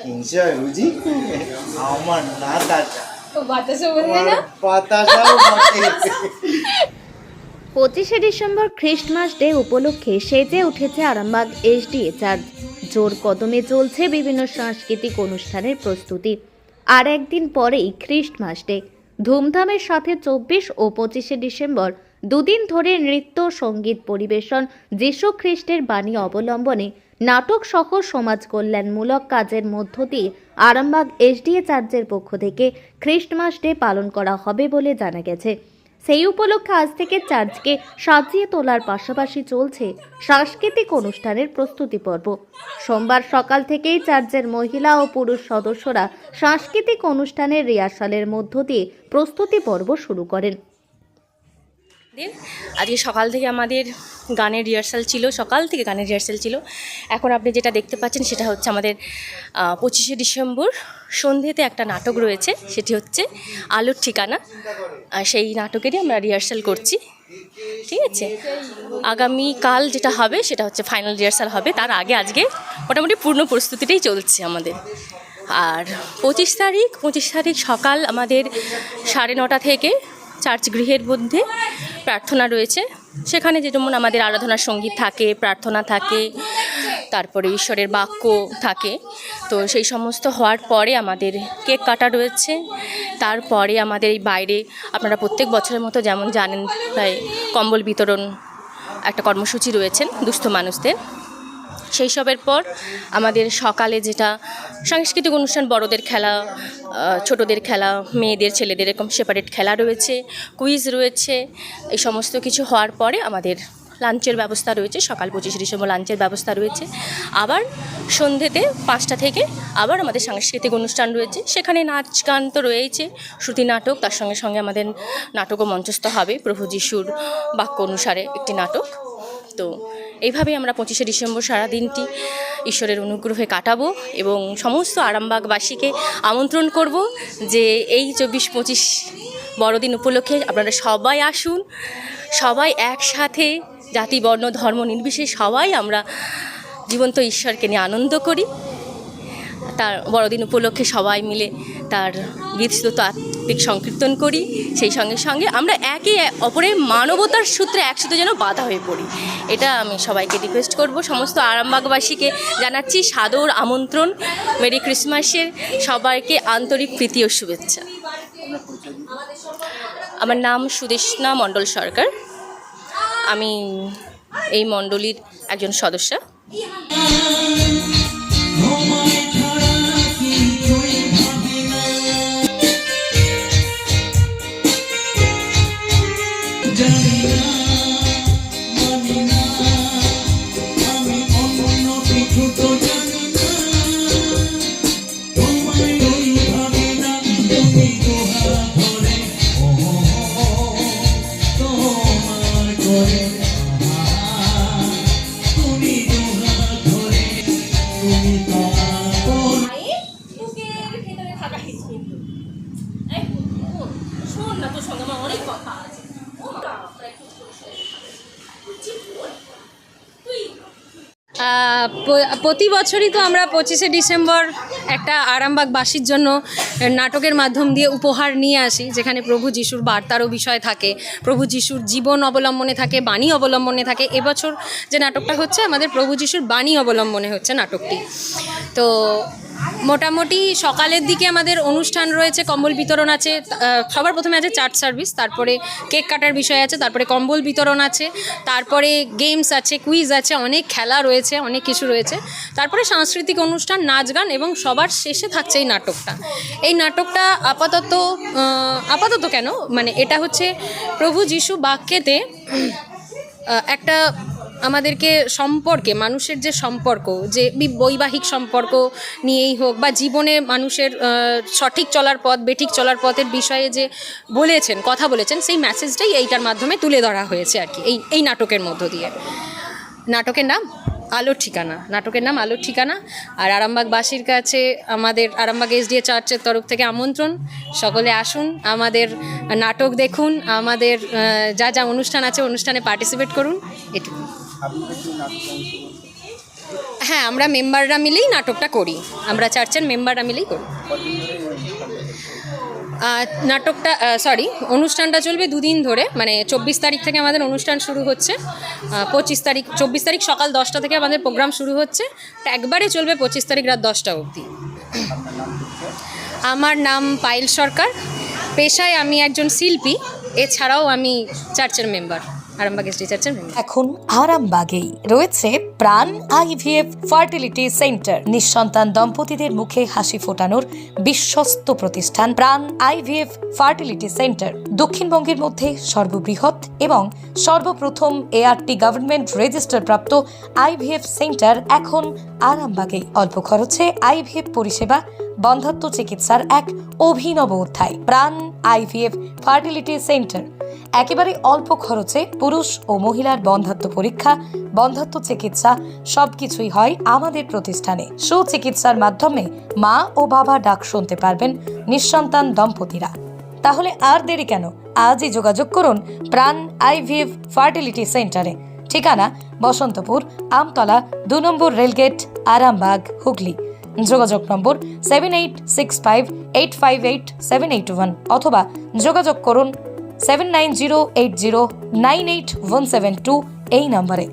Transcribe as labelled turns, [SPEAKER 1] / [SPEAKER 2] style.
[SPEAKER 1] হিংসা বুঝি আমার না দাদা
[SPEAKER 2] বাতাসও বললে না।
[SPEAKER 1] বাতাসাও বটে।
[SPEAKER 3] 25শে ডিসেম্বর খ্রিস্টমাস ডে উপলক্ষে সেজে উঠেছে আরামবাগ এসডিএ চার্চ। জোর কদমে চলছে বিভিন্ন সাংস্কৃতিক অনুষ্ঠানের প্রস্তুতি। আর একদিন পরেই খ্রিস্টমাস ডে। ধুমধামের সাথে 24 ও 25শে ডিসেম্বর দুদিন ধরে নৃত্য, সঙ্গীত পরিবেশন, যীশু খ্রিস্টের বাণী অবলম্বনে নাটক সহ সমাজ কল্যাণমূলক কাজের মধ্য দিয়ে আরামবাগ এসডিএ চার্চের পক্ষ থেকে খ্রিস্টমাস ডে পালন করা হবে বলে জানা গেছে। সেই উপলক্ষে আজ থেকে চার্চকে সাজিয়ে তোলার পাশাপাশি চলছে সাংস্কৃতিক অনুষ্ঠানের প্রস্তুতি পর্ব। সোমবার সকাল থেকেই চার্চের মহিলা ও পুরুষ সদস্যরা সাংস্কৃতিক অনুষ্ঠানের রিহার্সালের মধ্য দিয়ে প্রস্তুতি পর্ব শুরু করেন।
[SPEAKER 2] আজকে সকাল থেকে আমাদের গানের রিহার্সাল ছিল, এখন আপনি যেটা দেখতে পাচ্ছেন সেটা হচ্ছে আমাদের 25শে ডিসেম্বর সন্ধ্যেতে একটা নাটক রয়েছে, সেটি হচ্ছে আলোর ঠিকানা। সেই নাটকেরই আমরা রিহার্সাল করছি, ঠিক আছে। আগামীকাল যেটা হবে সেটা হচ্ছে ফাইনাল রিহার্সাল হবে, তার আগে আজকে মোটামুটি পূর্ণ প্রস্তুতিটাই চলছে আমাদের। আর 25 তারিখ সকাল আমাদের 9:30 থেকে চার্চ গৃহের মধ্যে প্রার্থনা রয়েছে। সেখানে যেমন আমাদের আরাধনার সঙ্গীত থাকে, প্রার্থনা থাকে, তারপরে ঈশ্বরের বাক্য থাকে। তো সেই সমস্ত হওয়ার পরে আমাদের কেক কাটা রয়েছে। তারপরে আমাদের এই বাইরে আপনারা প্রত্যেক বছরের মতো যেমন জানেন প্রায় কম্বল বিতরণ একটা কর্মসূচি রয়েছেন দুস্থ মানুষদের। সেই সবের পর আমাদের সকালে যেটা সাংস্কৃতিক অনুষ্ঠান, বড়দের খেলা, ছোটদের খেলা, মেয়েদের ছেলেদের এরকম সেপারেট খেলা রয়েছে, কুইজ রয়েছে। এই সমস্ত কিছু হওয়ার পরে আমাদের লাঞ্চের ব্যবস্থা রয়েছে, সকাল 25শে ডিসেম্বর লাঞ্চের ব্যবস্থা রয়েছে। আবার সন্ধ্যেতে 5টা থেকে আবার আমাদের সাংস্কৃতিক অনুষ্ঠান রয়েছে। সেখানে নাচ গান তো রয়েছে, শ্রুতি নাটক, তার সঙ্গে সঙ্গে আমাদের নাটকও মঞ্চস্থ হবে, প্রভু যিশুর বাক্য অনুসারে একটি নাটক। তো এইভাবেই আমরা 25শে ডিসেম্বর সারা দিনটি ঈশ্বরের অনুগ্রহে কাটাবো এবং সমস্ত আরামবাগবাসীকে আমন্ত্রণ করব যে এই 24-25 বড়দিন উপলক্ষে আপনারা সবাই আসুন, সবাই একসাথে জাতি, বর্ণ, ধর্ম নির্বিশেষে সবাই আমরা জীবন্ত ঈশ্বরকে নিয়ে আনন্দ করি। তার বড়দিন উপলক্ষে সবাই মিলে তার গীতস্তুত আত্মিক সংকীর্তন করি। সেই সঙ্গে সঙ্গে আমরা একে অপরের মানবতার সূত্রে একসাথে যেন বাধা হয়ে পড়ি, এটা আমি সবাইকে রিকোয়েস্ট করব। সমস্ত আরামবাগবাসীকে জানাচ্ছি সাদর আমন্ত্রণ। মেরি ক্রিসমাসের সবাইকে আন্তরিক প্রীতি ও শুভেচ্ছা। আমার নাম সুদেষ্ণা মণ্ডল সরকার, আমি এই মণ্ডলীর একজন সদস্য।
[SPEAKER 4] প্রতি বছরই তো আমরা 25শে ডিসেম্বর একটা আরামবাগবাসীর জন্য নাটকের মাধ্যম দিয়ে উপহার নিয়ে আসি, যেখানে প্রভু যিশুর বার্তারও বিষয় থাকে, প্রভু যিশুর জীবন অবলম্বনে থাকে, বাণী অবলম্বনে থাকে। এবছর যে নাটকটা হচ্ছে আমাদের প্রভু যিশুর বাণী অবলম্বনে হচ্ছে নাটকটি। তো মোটামুটি সকালের দিকে আমাদের অনুষ্ঠান রয়েছে, কম্বল বিতরণ আছে। সবার প্রথমে আছে চার্চ সার্ভিস, তারপরে কেক কাটার বিষয় আছে, তারপরে কম্বল বিতরণ আছে, তারপরে গেমস আছে, কুইজ আছে, অনেক খেলা রয়েছে, অনেক কিছু রয়েছে। তারপরে সাংস্কৃতিক অনুষ্ঠান, নাচ গান এবং সবার শেষে থাকছে এই নাটকটা। এই নাটকটা আপাতত কেন, মানে এটা হচ্ছে প্রভু যিশু বাক্যেতে একটা আমাদেরকে সম্পর্কে, মানুষের যে সম্পর্ক, যে বৈবাহিক সম্পর্ক নিয়েই হোক বা জীবনে মানুষের সঠিক চলার পথ, বেঠিক চলার পথের বিষয়ে যে কথা বলেছেন, সেই মেসেজটাই এইটার মাধ্যমে তুলে ধরা হয়েছে আর কি এই নাটকের মধ্য দিয়ে। নাটকের নাম আলোর ঠিকানা। আর আরামবাগবাসীর কাছে আমাদের আরামবাগ এসডিএ চার্চের তরফ থেকে আমন্ত্রণ, সকলে আসুন, আমাদের নাটক দেখুন, আমাদের যা অনুষ্ঠান আছে অনুষ্ঠানে পার্টিসিপেট করুন, এটুকু। হ্যাঁ, আমরা মেম্বাররা মিলেই নাটকটা করি, আমরা চার্চের মেম্বাররা মিলেই করি। নাটকটা অনুষ্ঠানটা চলবে 2 দিন ধরে, মানে 24 তারিখ থেকে আমাদের অনুষ্ঠান শুরু হচ্ছে, 24 তারিখ সকাল 10টা থেকে আমাদের প্রোগ্রাম শুরু হচ্ছে, একবারে চলবে 25 তারিখ রাত 10টা অবধি। আমার নাম পায়েল সরকার, পেশায় আমি একজন শিল্পী, এছাড়াও আমি চার্চের মেম্বার, আরামবাগ এসডি চার্চের মেম্বার।
[SPEAKER 5] এখন আরামবাগেই রয়েছে প্রাণ আইভিএফ ফার্টিলিটি সেন্টার। নিঃসন্তান দম্পতিদের মুখে হাসি ফোটানোর বিশ্বস্ত প্রতিষ্ঠান প্রাণ আইভিএফ ফার্টিলিটি সেন্টার দক্ষিণবঙ্গের মধ্যে সর্ববৃহৎ এবং সর্বপ্রথম এআরটি গভর্নমেন্ট রেজিস্টার প্রাপ্ত আইভিএফ সেন্টার এখন আরামবাগেই। অল্প খরচে আইভিএফ পরিষেবা, বন্ধ্যাত্ব চিকিৎসার এক অভিনব অধ্যায়। প্রাণ আইভিএফ ফার্টিলিটি সেন্টার একেবারে অল্প খরচে পুরুষ ও মহিলার বন্ধ্যাত্ব পরীক্ষা, বন্ধ্যাত্ব চিকিৎসা সবকিছুই হয় আমাদের প্রতিষ্ঠানে। সুচিকিৎসার মাধ্যমে মা ও বাবা ডাক শুনতে পারবেন নিঃসন্তান দম্পতিরা। তাহলে আর দেরি কেন, আজই যোগাযোগ করুন প্রাণ আইভিএফ ফার্টিলিটি সেন্টারে। ঠিকানা বসন্তপুর, আমতলা, 2 নম্বর রেলগেট, আরামবাগ, হুগলি। যোগাযোগ নম্বর 7865858781 অথবা যোগাযোগ করুন 7908098172 এই নম্বরে।